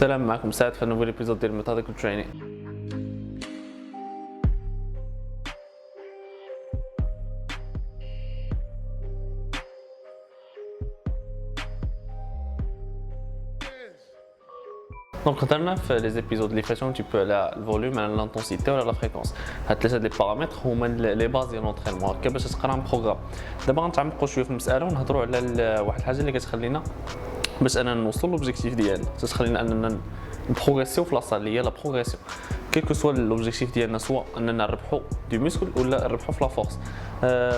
السلام معكم سعد في نوفيل ايبيزود ديال ميثوديكال تريننج. دونك هضرنا في لي زيبيزود اللي فاتوا تي بو على الفوليوم على لانتونسيتي ولا لا فريكونس. هاد ثلاثه دي بارامتر هما لي باز ديال لونطرينمون هكا باش تقرا ان بروغرام. دابا غنتعمقوا شويه في المساله ونهضروا على واحد الحاجه اللي كتخلينا باش اننا نوصلوا لوبجيكتيف ديالنا، تخلينا اننا نبروغريسيو في لاصال اللي هي لا بروغريسيون كيلكو سوا لوبجيكتيف ديالنا، سواء اننا نربحوا دي موسكل ولا نربحوا في لا فورس.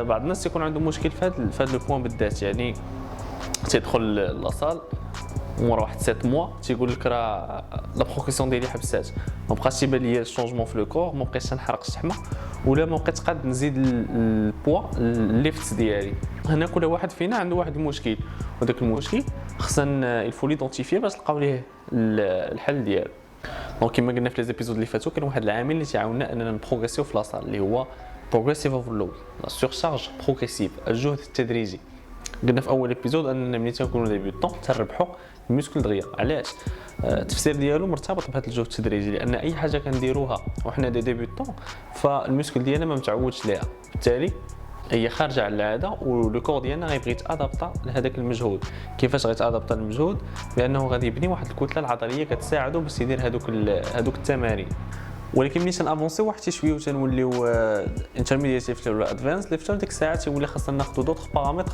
بعض الناس تيكون عندهم مشكل في هذا لو بوين بالذات، يعني تيدخل لاصال ومورا واحد 7 موا تيقول لك راه لا بروغريسيون ديالي حبسات، ما بقاش تيبان ليا الشونجمون في لو كور، ما بقيتش نحرق الشحمه ولا ما بقيتش قاد نزيد البوا الليفت ديالي. هنا كل واحد فينا عنده واحد المشكل، وداك المشكل خصنا الفو ليدونتيفيه باش نلقاو ليه الحل ديالو. دونك كما قلنا في لي زيبيزود اللي فاتوا كان واحد العامل اللي تيعاوننا اننا نبروغريسيو في لاصال اللي هو بروغريسيف اوفرلود، لا سورشارج بروغريسيف، الجهد التدريجي. قلنا في اول ايبيزود اننا ملي تنكونوا ديبيوتون تنربحوا الميسكل دغيا. علاش؟ التفسير ديالو مرتبط بهذا الجهد التدريجي، لان اي حاجه كنديروها وحنا ديبيوتون فالميسكل ديالنا ما متعودش ليها، بالتالي هي خارجه على العاده ولو كور ديالنا غيبغي يتادابطا لهذاك المجهود. كيفاش غيتادابطا للمجهود؟ بانه غادي يبني واحد الكتله العضليه كتساعدو باش يدير هذوك التمارين. ولكن ملي تنافونسيو واحد شويه وتنوليو انترميدياتيف ولا ادفانس ليفتر، ديك الساعات تيولي خاصنا ناخذ دوطخ بارامتر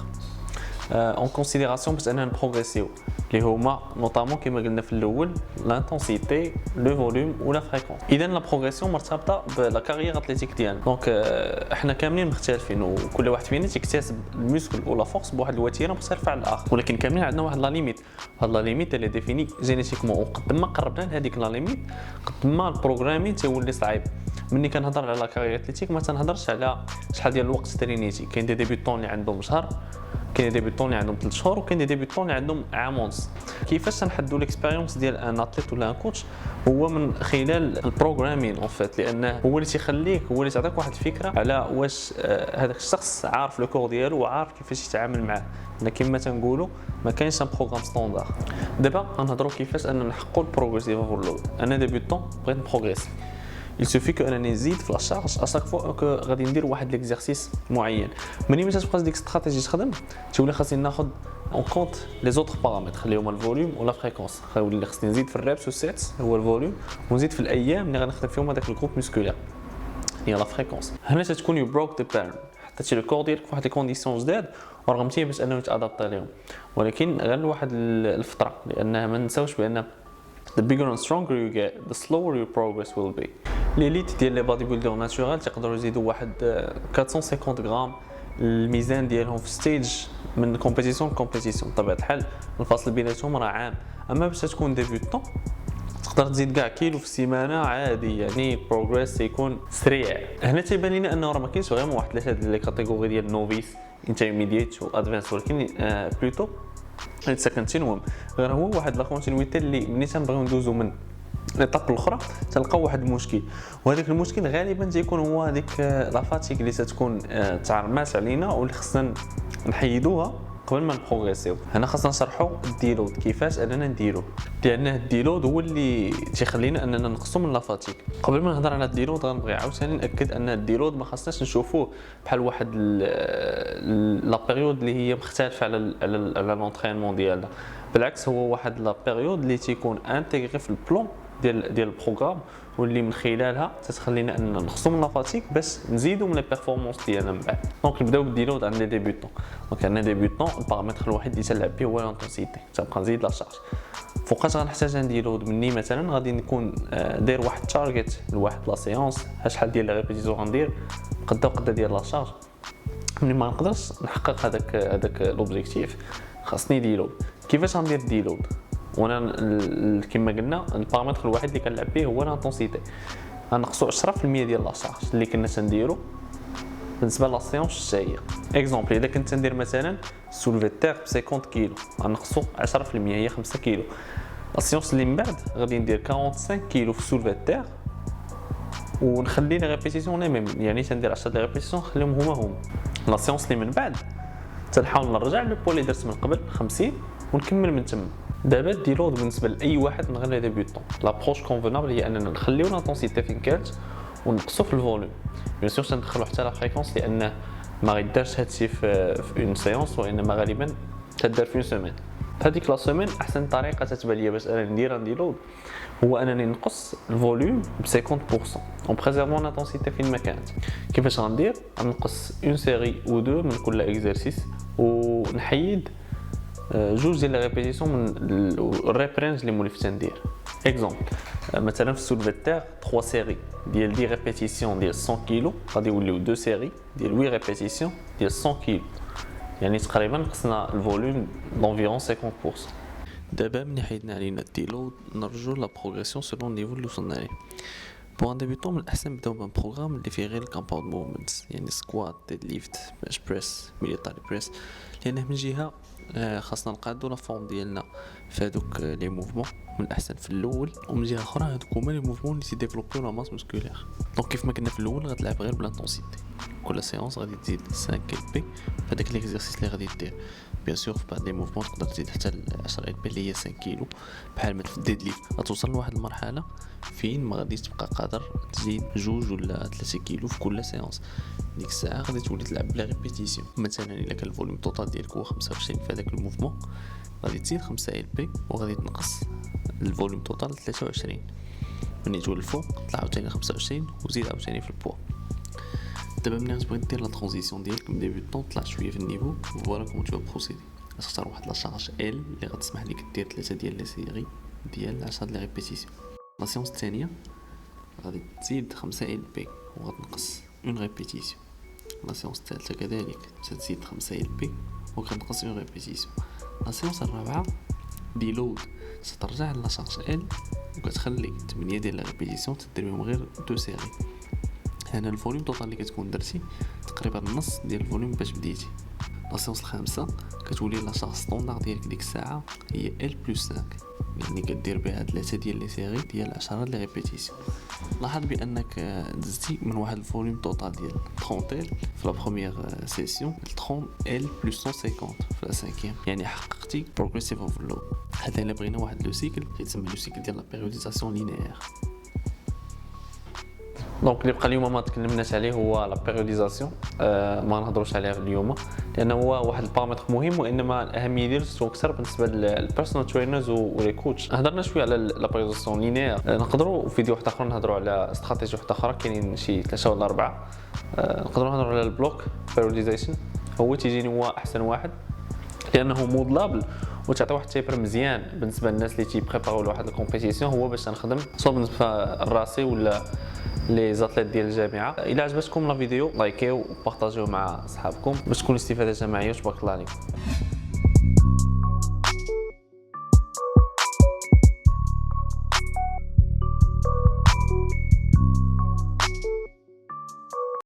اون كونسيديراسيون باش اننا نبروغريسيو، اللي هما نوطامون كما قلنا في الاول لانتونسيتي، لو فوليوم ولا فريكونس. اذا لا بروغريسيون مرتبطه بلا كارير اتليتيك ديالنا. دونك احنا كاملين مختلفين وكل واحد فينا تيكتسب الميسكل ولا فورس بواحد الوتيره مختلفه على الاخر، ولكن كاملين عندنا واحد لا ليميت. هاد لا ليميت اللي ديفيني جينيتيكمون، وقد ما قربنا لهذيك لا ليميت قد ما البروغرامين تيولي صعيب. ملي كنهضر على كارير اتليتيك ما تنهضرش على شحال ديال الوقت ترينيتي. كاين دي ديبيوتون اللي عندهم شهر، كاين دي ديبيوتون اللي عندهم 3 شهور، وكاين دي ديبيوتون اللي عندهم عام ونص. كيفاش تنحدوا ليكسبيريونس ديال ان اتليت ولا ان كوتش؟ هو من خلال البروغرامين اون فيت، لانه هو اللي تيخليك، هو اللي تعطيك واحد الفكره على واش هذاك الشخص عارف لو كور ديالو وعارف كيفاش يتعامل معاه. لان كما تنقولوا ما كاينش ان بروغرام ستاندار. دابا غنهضروا كيفاش اننا نحققوا البروغريسيف اوفرلود. انا ديبيوتون بغيت نبروغريسي، il suffit que انني نزيد في لا شارج à chaque fois que غادي ندير واحد ليكزارسيس معين. ملي ما تبقاش ديك الاستراتيجي تخدم تولي خاصني ناخذ اون كونت لي زوتر بارامتر اللي هما الفوليوم ولا فريكونس. خاولي خاصني نزيد في الريبس والسيتس هو الفوليوم، ونزيد في الايام اللي غنخدم فيهم هذاك الجروب ميسكولير هي لا فريكونس. هنا تتكون يو بروك ذا باترن، حطيتي لو كور ديالك في واحد لي كونديسيون جداد ورغمتيه باش انه يتادابطا لهم، ولكن غير لواحد الفتره، لانها ما نساوش بان the bigger and stronger you get the slower your progress will be. ليليت ديال لي بادي بيلدر ناتورال تقدروا يزيدوا واحد 450 غرام الميزان ديالهم في ستيج من كومبيتيسيون لكومبيتيسيون. بطبيعه الحال الفاصل بيناتهم راه عام، اما باش تكون ديبيوتون تقدر تزيد كاع كيلو في السيمانه عادي، يعني البروغريس يكون سريع. هنا تيبان لنا انه راه ما كاينش فريمون واحد ثلاثه ديال لي كاتيجوري ديال نوفيس انترميديت وادفانس، ولكن بلوتو هاد كونتينوم، غير هو واحد لا كونتينويتي اللي ملي تنبغيو ندوزو من ليطاب الاخرى تلقاو واحد المشكل، وهذاك المشكل غالبا تيكون هو هذيك لا فاتيك اللي تتكون تعرمات علينا واللي خصنا نحيدوها قبل ما نبروغريسيو. هنا خاصنا نشرحوا الديلود، كيفاش اننا نديرو، لان الديلود هو اللي تيخلينا اننا نقصوا من لا فاتيك. قبل ما نهضر على الديلود غنبغي عاوتاني ناكد ان الديلود ما خاصناش نشوفوه بحال واحد لا بيريود اللي هي مختلفه على لونطرينمون ديالنا، بالعكس هو واحد لا بيريود اللي تيكون انتيغري في البلان ديال البروغرام، واللي من خلالها تتخلينا اننا نقصوا من لا فاتيك باش نزيدوا من لي بيرفورمانس ديالنا من بعد. دونك نبداو بالديلود عند لي ديبيوتون. دونك عندنا ديبيوتون البارامتر الوحيد اللي تنلعب به هو لانتونسيتي، تنبقى نزيد لا شارج. فوقاش غنحتاج نديلود مني مثلا غادي نكون داير واحد تارجت لواحد لا سيونس، شحال ديال لي ريبيتيسيون غندير قدا ديال لا شارج. ملي ما نقدرش نحقق هذاك لوبجيكتيف خاصني ديلود. كيفاش غندير ديلود؟ وانا كما قلنا البارامتر الوحيد اللي كنلعب به هو لانتونسيتي. غنقصوا 10% ديال لا شارج اللي كنا تنديرو بالنسبه لا سيونس الجايه. اكزومبل اذا كنت ندير مثلا سولفي تيغ ب 50 كيلو غنقصوا 10% هي 5 كيلو. لا سيونس اللي من بعد غادي ندير 45 كيلو في سولفي تيغ ونخلي لي ريبيتيسيون لي ميم، يعني تندير 10 لي ريبيتيسيون نخليهم هما. لا سيونس اللي من بعد تنحاول نرجع للبول اللي درت من قبل 50 ونكمل من تما. دابا الديلود بالنسبه لاي واحد من غير لي ديبيوتون لابروش كونفونابل هي اننا نخليو لانتونسيتي فين كانت ونقصوا في الفوليوم. بيان سور تندخلوا حتى لا فريكونس لانه ما غيدارش هادشي في اون سيونس، وانما غالبا تدار في اون سيمين. فهاديك لا سيمين احسن طريقه تتبان ليا باش انا ندير ان ديلود هو انني نقص الفوليوم ب 50% اون بريزيرفون لانتونسيتي فين ما كانت. كيفاش غندير؟ غنقص اون سيري او دو من كل اكزرسيس ونحيد جوج ديال لي ريبيتيسيون من الريبرينج اللي مولف تندير. اكزومبل مثلا في السولفي تاع 3 سيري ديال 10 ريبيتيسيون ديال 100 كيلو غادي يوليو 2 سيري ديال 8 ريبيتيسيون ديال 100 كيلو، يعني تقريبا قصنا الفوليوم دونفيرون 50%. دابا ملي حيدنا علينا الديلود نرجعوا لا بروغريسيون سولون النيفو اللي وصلنا ليه. بوغ ان ديبيوتون من الاحسن نبداو بان بروغرام اللي فيه غير الكامباوند موفمنتس، يعني سكوات ديد ليفت باش بريس ميليتاري بريس، لانه من جهه خاصنا نقادو لا فورم ديالنا في هذوك لي موفمون من الاحسن في الاول، ومن جهه اخرى هذوك هما لي موفمون اللي تيديفلوبيو لا ماس مسكولير. دونك كيف ما كنا في الاول غتلعب غير بالانتونسيتي، كل سيونس غادي تزيد 5 ال بي في هذاك ليكزيرسيس اللي غادي دير. بيان سور في بعض لي موفمون تقدر تزيد حتى ل 10 ال بي اللي هي 5 كيلو، بحال ما في الديد ليفت غتوصل لواحد المرحله فين ما غاديش تبقى قادر تزيد 2 ولا 3 كيلو في كل سيونس. ديك الساعه غادي تولي تلعب بلا ريبيتيسيون. مثلا الا كان الفوليوم توتال ديالك هو 25 في هذاك الموفمون غادي تزيد 5 ال بي وغادي تنقص الفوليوم توتال 23. ملي تولي الفوق طلع عاوتاني 25 وزيد عاوتاني في البوا. دابا ملي غتبغي دير لا ترانزيسيون ديالك من ديبيوتون طلع شويه في النيفو، فوالا كومون تو بروسيدي. غتختار واحد لا شارج ال اللي غتسمح لك دير 3 ديال لي سيري ديال 10 ديال لي ريبيتيسيون. لا سيونس الثانيه غادي تزيد 5 ال بي وغتنقص اون ريبيتيسيون. لا سيونس الثالثه كذلك تزيد 5 ال بي وكتنقص اون ريبيتيسيون. لا سيونس الرابعه ديلود ترجع لا شارج ال وكتخلي 8 ديال لا ريبيتيسيون تدير بهم غير 2 سيري. هنا الفوليوم توتال اللي كتكون درتي تقريبا النص ديال الفوليوم باش بديتي. لا سيونس الخامسه كتولي لا شارج ستوندار ديالك ديك الساعه هي ال بلس 5، يعني كدير بها 3 ديال لي سيري ديال 10 لي ريبيتيسيون. لاحظ بانك دزتي من واحد الفوليوم توتال ديال 30 ال في لا بروميير سيسيون ل 30 ال بلس 150 في لا سانكيام، يعني حققتي بروغريسيف اوفرلود. هذا الا بغينا واحد لو سيكل كيتسمى لو سيكل ديال لا بيريوديزاسيون لينيير. دونك اللي بقى اليوم ما تكلمناش عليه هو لا بيريوديزاسيون، ما نهضروش عليها اليوم لانه هو واحد البارامتر مهم، وانما الاهميه ديالو اكثر بالنسبه للبيرسونال ترينرز ولي كوتش. هضرنا شويه على لا بيريوديزاسيون لينيير، نقدروا في فيديو واحد اخر نهضروا على استراتيجي واحده اخرى، كاينين شي 3 ولا 4. نقدروا نهضروا على البلوك بيريوديزيشن، هو تيجيني هو احسن واحد لانه مودلابل وتعطي واحد التيبر مزيان بالنسبه للناس اللي تيبريباريو لواحد الكومبيتيسيون، هو باش نخدم سواء بالنسبه لراسي ولا لي زاتليت ديال الجامعه. الى عجبتكم لا فيديو لايكيو وبارطاجيو مع اصحابكم باش تكون الاستفاده جماعيه. وتبارك الله عليكم.